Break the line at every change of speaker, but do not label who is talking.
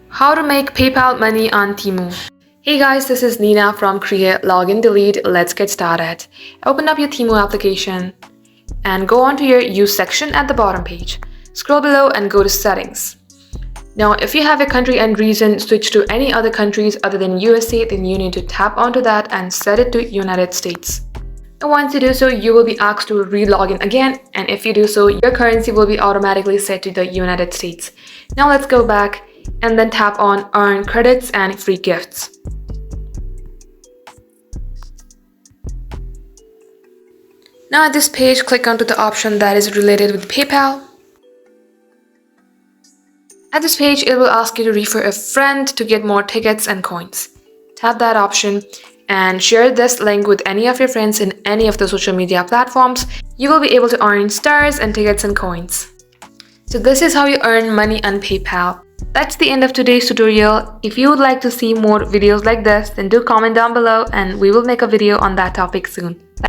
How to make PayPal money on TEMU. Hey guys, this is Nina from Create, Login, Delete. Let's get started. Open up your TEMU application and go on to your Use section at the bottom page. Scroll below and go to Settings. Now, if you have a country and region switch to any other countries other than USA, then you need to tap onto that and set it to United States. And once you do so, you will be asked to re-log in again, and if you do so, your currency will be automatically set to the United States. Now let's go back and then tap on Earn Credits and Free Gifts. Now at this page, click onto the option that is related with PayPal. At this page, it will ask you to refer a friend to get more tickets and coins. Tap that option and share this link with any of your friends in any of the social media platforms. You will be able to earn stars and tickets and coins. So this is how you earn money on PayPal. That's the end of today's tutorial. If you would like to see more videos like this, then do comment down below and we will make a video on that topic soon.